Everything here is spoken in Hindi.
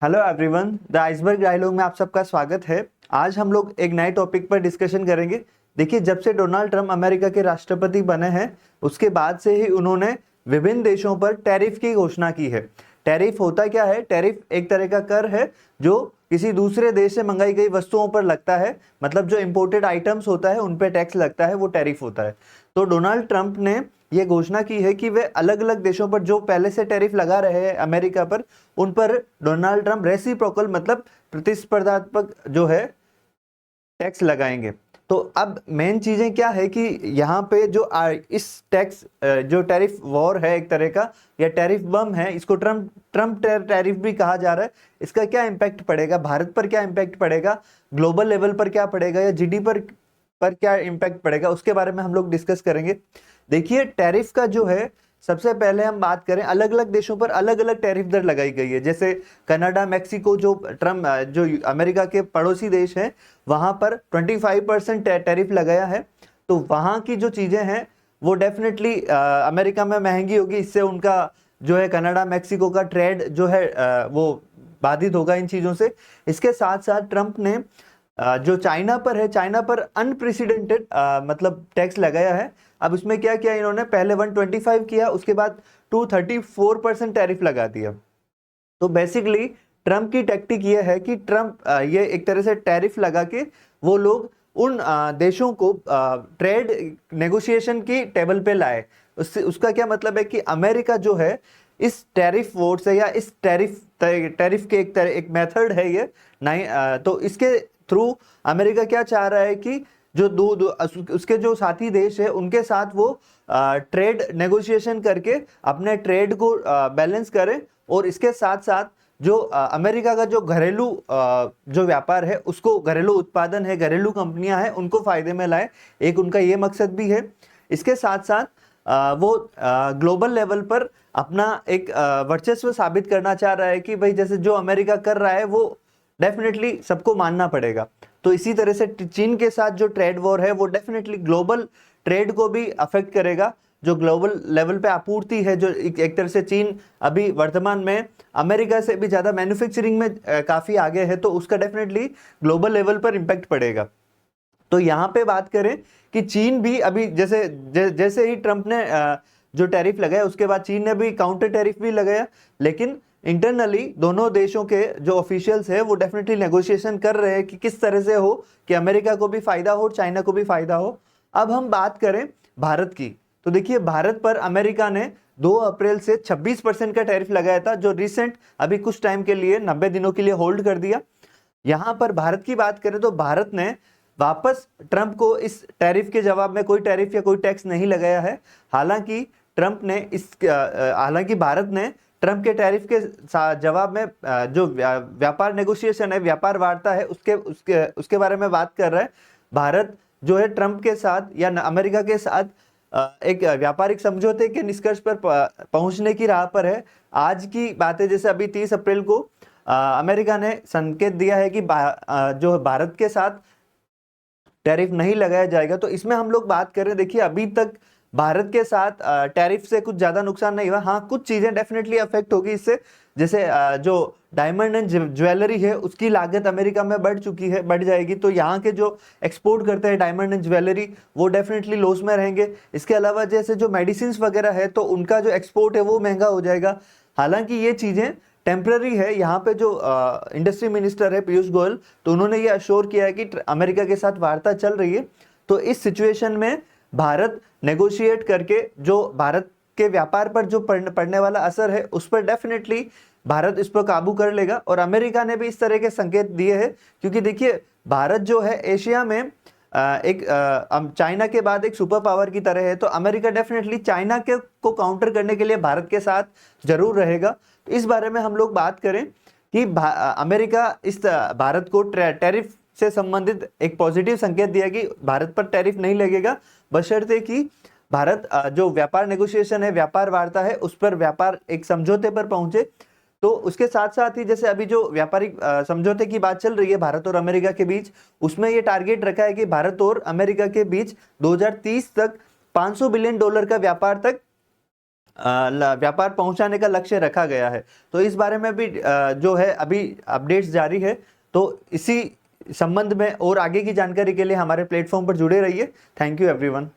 Hello everyone, the iceberg dialogue में आप सबका स्वागत है। आज हम लोग एक नए टॉपिक पर डिस्कशन करेंगे। देखिए, जब से डोनाल्ड ट्रंप अमेरिका के राष्ट्रपति बने हैं उसके बाद से ही उन्होंने विभिन्न देशों पर टैरिफ की घोषणा की है। टैरिफ होता क्या है? टैरिफ एक तरह का कर है जो किसी दूसरे देश से मंगाई गई वस्तुओं पर लगता है। मतलब जो इंपोर्टेड आइटम्स होता है उन पे टैक्स लगता है, वो टैरिफ होता है। तो डोनाल्ड ट्रंप ने ये घोषणा की है कि वे अलग अलग देशों पर जो पहले से टैरिफ लगा रहे हैं अमेरिका पर, उन पर डोनाल्ड ट्रंप रेसिप्रोकल मतलब प्रतिस्पर्धात्मक जो है टैक्स लगाएंगे। तो अब मेन चीजें क्या है कि यहाँ पे जो इस टैक्स जो टैरिफ वॉर है एक तरह का, या टैरिफ बम है, इसको ट्रम्प ट्रम्प टैरिफ भी कहा जा रहा है। इसका क्या इम्पैक्ट पड़ेगा भारत पर, क्या इम्पैक्ट पड़ेगा ग्लोबल लेवल पर, क्या पड़ेगा या जीडी पर क्या इम्पैक्ट पड़ेगा, उसके बारे में हम लोग डिस्कस करेंगे। देखिए, टैरिफ का जो है, सबसे पहले हम बात करें, अलग अलग देशों पर अलग अलग टैरिफ दर लगाई गई है। जैसे कनाडा, मैक्सिको, जो ट्रम्प जो अमेरिका के पड़ोसी देश हैं, वहां पर 25% टैरिफ लगाया है। तो वहां की जो चीजें हैं वो डेफिनेटली अमेरिका में महंगी होगी। इससे उनका जो है कनाडा मैक्सिको का ट्रेड जो है वो बाधित होगा इन चीजों से। इसके साथ साथ ट्रंप ने जो चाइना पर है, चाइना पर अनप्रेसिडेंटेड मतलब टैक्स लगाया है। अब इसमें क्या किया इन्होंने, पहले 125 किया, उसके बाद 234% टैरिफ लगा दिया। तो बेसिकली ट्रंप की टैक्टिक ये है कि ट्रंप ये एक तरह से टैरिफ लगा के वो लोग उन देशों को ट्रेड नेगोशिएशन की टेबल पे लाए। उससे उसका क्या मतलब है कि अमेरिका जो है इस टैरिफ वोट से, या इस टैरिफ के एक मेथड है ये नहीं, तो इसके थ्रू अमेरिका क्या चाह रहा है कि जो उसके जो साथी देश है उनके साथ वो ट्रेड नेगोशिएशन करके अपने ट्रेड को बैलेंस करें, और इसके साथ साथ जो अमेरिका का जो घरेलू जो व्यापार है, उसको घरेलू उत्पादन है, घरेलू कंपनियां हैं, उनको फायदे में लाए। एक उनका ये मकसद भी है। इसके साथ साथ वो ग्लोबल लेवल पर अपना एक वर्चस्व साबित करना चाह रहा है कि भाई जैसे जो अमेरिका कर रहा है वो डेफिनेटली सबको मानना पड़ेगा। तो इसी तरह से चीन के साथ जो ट्रेड वॉर है वो डेफिनेटली ग्लोबल ट्रेड को भी अफेक्ट करेगा। जो ग्लोबल लेवल पे आपूर्ति है, जो एक तरह से चीन अभी वर्तमान में अमेरिका से भी ज्यादा मैन्युफैक्चरिंग में काफी आगे है, तो उसका डेफिनेटली ग्लोबल लेवल पर इम्पैक्ट पड़ेगा। तो यहाँ पे बात करें कि चीन भी अभी जैसे ही ट्रंप ने जो टैरिफ लगाया उसके बाद चीन ने भी काउंटर टैरिफ भी लगाया। लेकिन इंटरनली दोनों देशों के जो ऑफिशियल्स है वो डेफिनेटली नेगोशिएशन कर रहे हैं कि किस तरह से हो कि अमेरिका को भी फायदा हो और चाइना को भी फायदा हो। अब हम बात करें भारत की, तो देखिए भारत पर अमेरिका ने 2 अप्रैल से 26% का टैरिफ लगाया था, जो रिसेंट अभी कुछ टाइम के लिए 90 दिनों के लिए होल्ड कर दिया। यहां पर भारत की बात करें तो भारत ने वापस ट्रंप को इस टैरिफ के जवाब में कोई टैरिफ या कोई टैक्स नहीं लगाया है। हालांकि हालांकि भारत ने ट्रंप के टैरिफ के जवाब में जो व्यापार नेगोशिएशन है, व्यापार वार्ता है, उसके उसके उसके बारे में बात कर रहा है। भारत जो है ट्रंप के साथ या अमेरिका के साथ एक व्यापारिक समझौते के निष्कर्ष पर पहुंचने की राह पर है। आज की बात है, जैसे अभी 30 अप्रैल को अमेरिका ने संकेत दिया है कि जो भारत के साथ टैरिफ नहीं लगाया जाएगा। तो इसमें हम लोग बात करें, देखिए अभी तक भारत के साथ टैरिफ से कुछ ज्यादा नुकसान नहीं हुआ। हाँ, कुछ चीजें डेफिनेटली अफेक्ट होगी इससे। जैसे जो डायमंड एंड ज्वेलरी है उसकी लागत अमेरिका में बढ़ जाएगी। तो यहाँ के जो एक्सपोर्ट करते हैं डायमंड एंड ज्वेलरी वो डेफिनेटली लॉस में रहेंगे। इसके अलावा जैसे जो मेडिसिन वगैरह है तो उनका जो एक्सपोर्ट है वो महंगा हो जाएगा। हालांकि ये चीजें टेम्पररी है। यहाँ पे जो इंडस्ट्री मिनिस्टर है पीयूष गोयल, तो उन्होंने ये अश्योर किया है कि अमेरिका के साथ वार्ता चल रही है। तो इस सिचुएशन में भारत नेगोशिएट करके जो भारत के व्यापार पर जो पड़ने वाला असर है उस पर डेफिनेटली भारत इस पर काबू कर लेगा। और अमेरिका ने भी इस तरह के संकेत दिए हैं, क्योंकि देखिए भारत जो है एशिया में एक चाइना के बाद एक सुपर पावर की तरह है। तो अमेरिका डेफिनेटली चाइना के को काउंटर करने के लिए भारत के साथ जरूर रहेगा। तो इस बारे में हम लोग बात करें कि अमेरिका इस भारत को टैरिफ से संबंधित एक पॉजिटिव संकेत दिया कि भारत पर टैरिफ नहीं लगेगा, बशर्ते कि भारत जो व्यापार नेगोशिएशन है, व्यापार वार्ता है, उस पर व्यापार एक समझौते पर पहुंचे। तो उसके साथ साथ ही जैसे अभी जो व्यापारिक समझौते की बात चल रही है भारत और अमेरिका के बीच, उसमें ये टारगेट रखा है कि भारत और अमेरिका के बीच 2030 तक $500 बिलियन का व्यापार तक व्यापार पहुंचाने का लक्ष्य रखा गया है। तो इस बारे में भी जो है अभी अपडेट्स जारी है। तो इसी संबंध में और आगे की जानकारी के लिए हमारे प्लेटफॉर्म पर जुड़े रहिए। Thank you everyone.